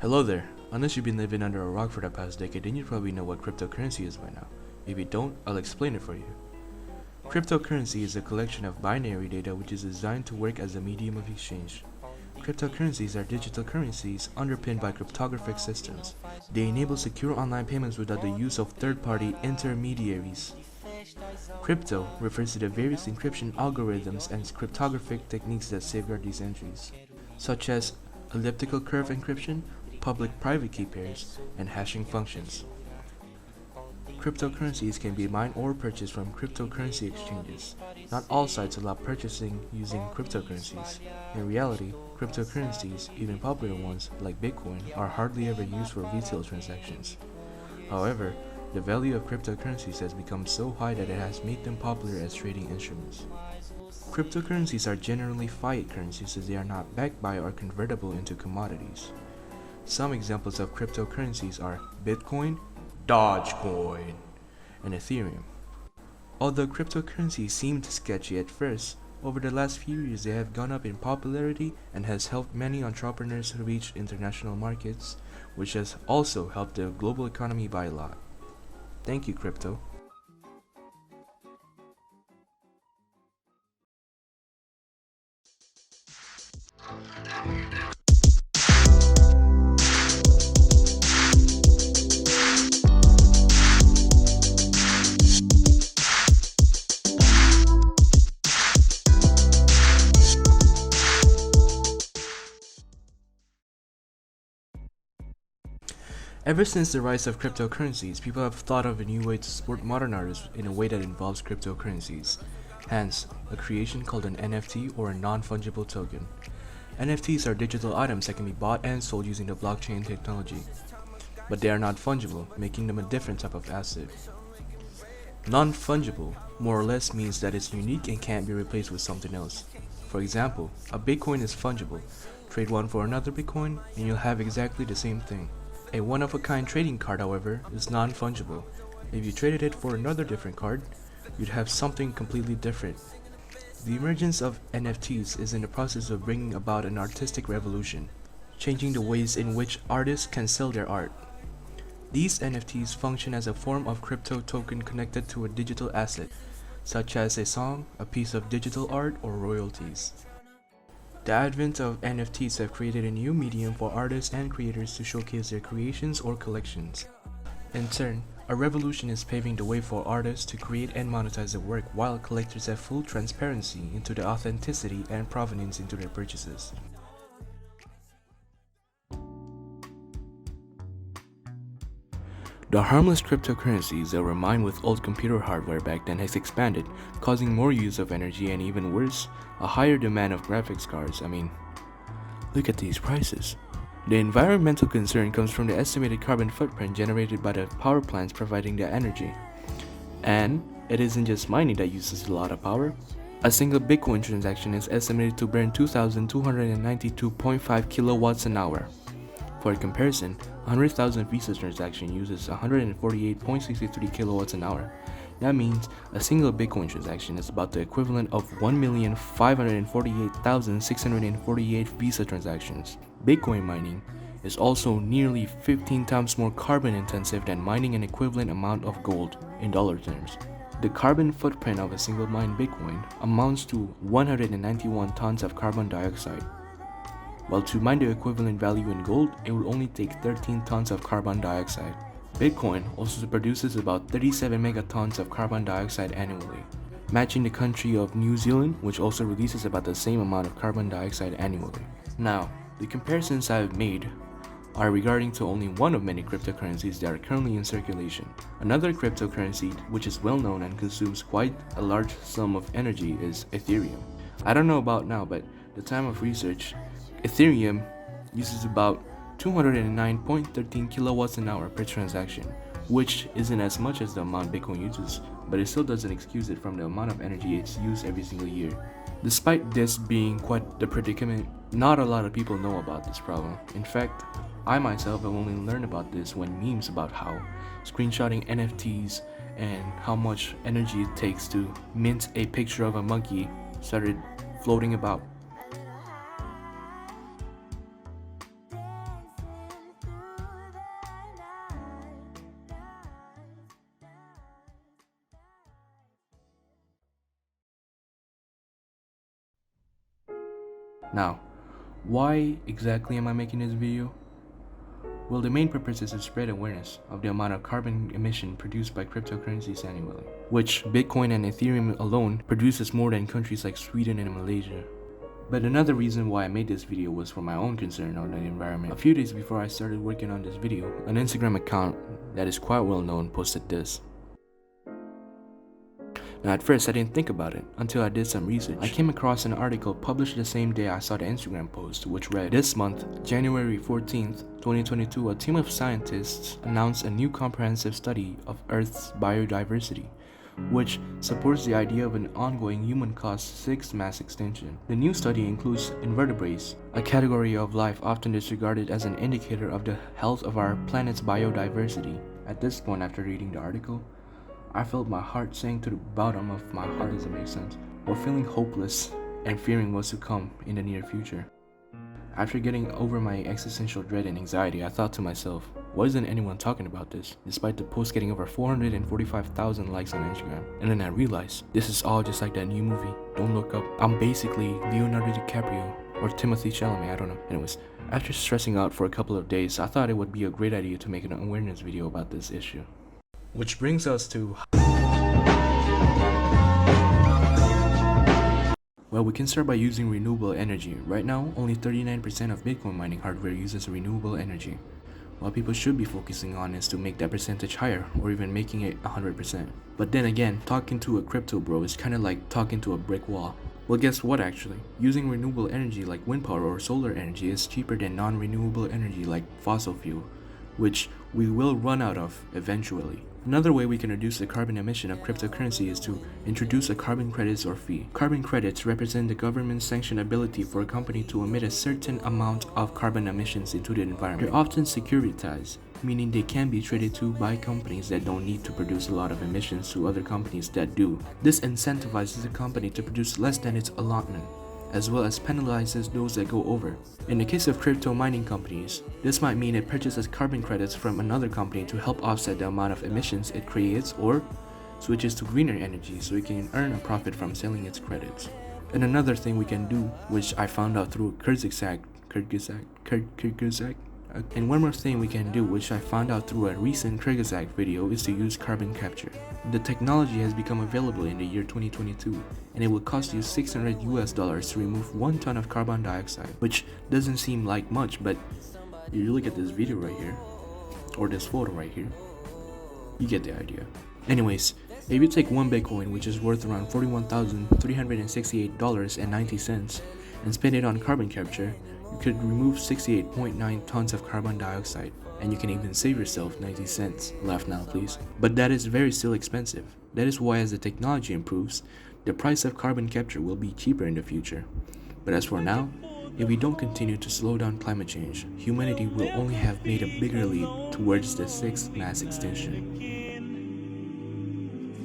Hello there. Unless you've been living under a rock for the past decade, then you probably know what cryptocurrency is by now. If you don't, I'll explain it for you. Cryptocurrency is a collection of binary data which is designed to work as a medium of exchange. Cryptocurrencies are digital currencies underpinned by cryptographic systems. They enable secure online payments without the use of third-party intermediaries. Crypto refers to the various encryption algorithms and cryptographic techniques that safeguard these entries, such as elliptical curve encryption, public-private key pairs, and hashing functions. Cryptocurrencies can be mined or purchased from cryptocurrency exchanges. Not all sites allow purchasing using cryptocurrencies. In reality, cryptocurrencies, even popular ones like Bitcoin, are hardly ever used for retail transactions. However, the value of cryptocurrencies has become so high that it has made them popular as trading instruments. Cryptocurrencies are generally fiat currencies as they are not backed by or convertible into commodities. Some examples of cryptocurrencies are Bitcoin, Dogecoin, and Ethereum. Although cryptocurrencies seemed sketchy at first, over the last few years they have gone up in popularity and has helped many entrepreneurs reach international markets, which has also helped the global economy by a lot. Thank you, crypto. Ever since the rise of cryptocurrencies, people have thought of a new way to support modern artists in a way that involves cryptocurrencies. Hence, a creation called an NFT or a non-fungible token. NFTs are digital items that can be bought and sold using the blockchain technology, but they are not fungible, making them a different type of asset. Non-fungible more or less means that it's unique and can't be replaced with something else. For example, a Bitcoin is fungible. Trade one for another Bitcoin and you'll have exactly the same thing. A one-of-a-kind trading card, however, is non-fungible. If you traded it for another different card, you'd have something completely different. The emergence of NFTs is in the process of bringing about an artistic revolution, changing the ways in which artists can sell their art. These NFTs function as a form of crypto token connected to a digital asset, such as a song, a piece of digital art, or royalties. The advent of NFTs have created a new medium for artists and creators to showcase their creations or collections. In turn, a revolution is paving the way for artists to create and monetize their work while collectors have full transparency into the authenticity and provenance into their purchases. The harmless cryptocurrencies that were mined with old computer hardware back then has expanded, causing more use of energy and even worse, a higher demand of graphics cards. Look at these prices. The environmental concern comes from the estimated carbon footprint generated by the power plants providing the energy. And it isn't just mining that uses a lot of power. A single Bitcoin transaction is estimated to burn 2,292.5 kilowatts an hour. For comparison, a 100,000 Visa transaction uses 148.63 kilowatts an hour. That means a single Bitcoin transaction is about the equivalent of 1,548,648 Visa transactions. Bitcoin mining is also nearly 15 times more carbon intensive than mining an equivalent amount of gold in dollar terms. The carbon footprint of a single mined Bitcoin amounts to 191 tons of carbon dioxide. While to mine the equivalent value in gold, it would only take 13 tons of carbon dioxide. Bitcoin also produces about 37 megatons of carbon dioxide annually, matching the country of New Zealand, which also releases about the same amount of carbon dioxide annually. Now, the comparisons I have made are regarding to only one of many cryptocurrencies that are currently in circulation. Another cryptocurrency which is well known and consumes quite a large sum of energy is Ethereum. I don't know about now, but at the time of research, Ethereum uses about 209.13 kilowatts an hour per transaction, which isn't as much as the amount Bitcoin uses, but it still doesn't excuse it from the amount of energy it's used every single year. Despite this being quite the predicament, not a lot of people know about this problem. In fact, I myself have only learned about this when memes about how screenshotting NFTs and how much energy it takes to mint a picture of a monkey started floating about. Now, why exactly am I making this video? Well, the main purpose is to spread awareness of the amount of carbon emission produced by cryptocurrencies annually, which Bitcoin and Ethereum alone produces more than countries like Sweden and Malaysia. But another reason why I made this video was for my own concern on the environment. A few days before I started working on this video, an Instagram account that is quite well known posted this. Now at first I didn't think about it until I did some research. I came across an article published the same day I saw the Instagram post, which read, "This month, January 14th, 2022, a team of scientists announced a new comprehensive study of Earth's biodiversity, which supports the idea of an ongoing human-caused sixth mass extinction. The new study includes invertebrates, a category of life often disregarded as an indicator of the health of our planet's biodiversity." At this point, after reading the article, I felt my heart sink to the bottom of my heart, does it make sense, while feeling hopeless and fearing what's to come in the near future. After getting over my existential dread and anxiety, I thought to myself, why isn't anyone talking about this, despite the post getting over 445,000 likes on Instagram? And then I realized, this is all just like that new movie, Don't Look Up. I'm basically Leonardo DiCaprio, or Timothy Chalamet, I don't know. Anyways, after stressing out for a couple of days, I thought it would be a great idea to make an awareness video about this issue. Which brings us to... Well, we can start by using renewable energy. Right now, only 39% of Bitcoin mining hardware uses renewable energy. What people should be focusing on is to make that percentage higher, or even making it 100%. But then again, talking to a crypto bro is kinda like talking to a brick wall. Well, guess what actually? Using renewable energy like wind power or solar energy is cheaper than non-renewable energy like fossil fuel, which we will run out of eventually. Another way we can reduce the carbon emission of cryptocurrency is to introduce a carbon credits or fee. Carbon credits represent the government's sanctioned ability for a company to emit a certain amount of carbon emissions into the environment. They're often securitized, meaning they can be traded to by companies that don't need to produce a lot of emissions to other companies that do. This incentivizes the company to produce less than its allotment, as well as penalizes those that go over. In the case of crypto mining companies, this might mean it purchases carbon credits from another company to help offset the amount of emissions it creates, or switches to greener energy so it can earn a profit from selling its credits. And another thing we can do, which I found out through Kyrgyzstan, and one more thing we can do, which I found out through a recent Kyrgyzstan video, is to use carbon capture. The technology has become available in the year 2022, and it will cost you $600 to remove 1 ton of carbon dioxide, which doesn't seem like much, but if you look at this video right here, or this photo right here, you get the idea. Anyways, if you take 1 Bitcoin, which is worth around $41,368.90, and spend it on carbon capture, you could remove 68.9 tons of carbon dioxide, and you can even save yourself 90 cents. Laugh now, please. But that is still expensive. That is why as the technology improves, the price of carbon capture will be cheaper in the future. But as for now, if we don't continue to slow down climate change, humanity will only have made a bigger leap towards the sixth mass extinction.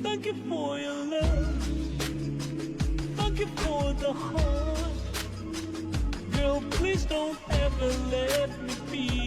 Thank you for your love. Thank you for the heart. Girl, please don't ever let me be